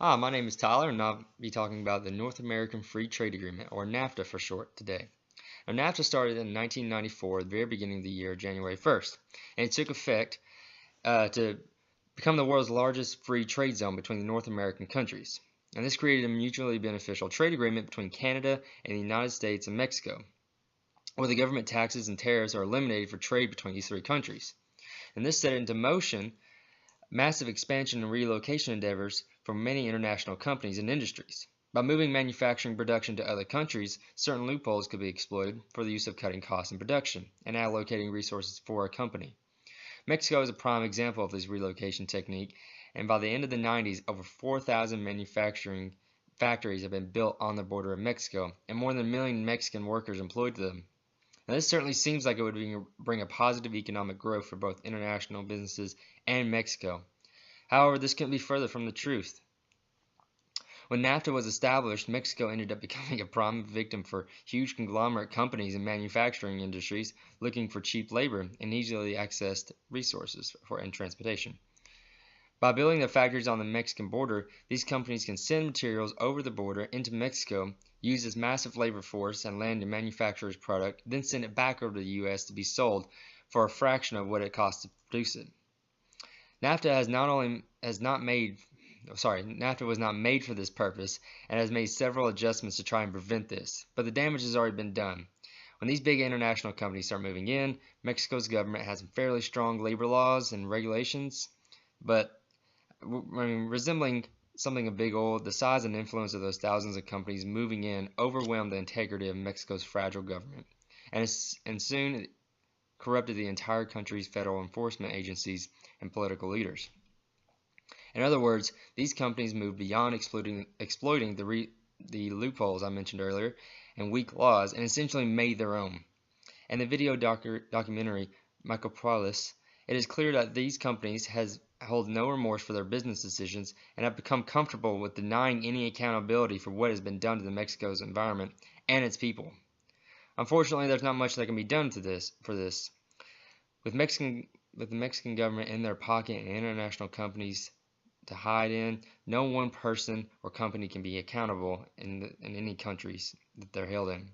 Hi, my name is Tyler, and I'll be talking about the North American Free Trade Agreement, or NAFTA for short, today. Now, NAFTA started in 1994, the very beginning of the year, January 1st, and it took effect to become the world's largest free trade zone between the North American countries. And this created a mutually beneficial trade agreement between Canada and the United States and Mexico, where the government taxes and tariffs are eliminated for trade between these three countries. And this set into motion massive expansion and relocation endeavors for many international companies and industries. By moving manufacturing production to other countries, certain loopholes could be exploited for the use of cutting costs in production and allocating resources for a company. Mexico is a prime example of this relocation technique, and by the end of the 90s, over 4,000 manufacturing factories have been built on the border of Mexico, and more than a million Mexican workers employed to them. Now, this certainly seems like it would bring a positive economic growth for both international businesses and Mexico. However, this couldn't be further from the truth. When NAFTA was established, Mexico ended up becoming a prime victim for huge conglomerate companies and manufacturing industries looking for cheap labor and easily accessed resources and transportation. By building their factories on the Mexican border, these companies can send materials over the border into Mexico, use this massive labor force and land to manufacture its product, then send it back over to the U.S. to be sold for a fraction of what it costs to produce it. NAFTA was not made for this purpose and has made several adjustments to try and prevent this, but the damage has already been done. When these big international companies start moving in, Mexico's government has some fairly strong labor laws and regulations, but resembling something of big oil, the size and influence of those thousands of companies moving in overwhelmed the integrity of Mexico's fragile government, and soon corrupted the entire country's federal enforcement agencies and political leaders. In other words, these companies moved beyond exploiting the loopholes I mentioned earlier and weak laws, and essentially made their own. In the video documentary Micropolis, it is clear that these companies hold no remorse for their business decisions and have become comfortable with denying any accountability for what has been done to Mexico's environment and its people. Unfortunately, there's not much that can be done for this. With the Mexican government in their pocket and international companies to hide in, no one person or company can be accountable in any countries that they're held in.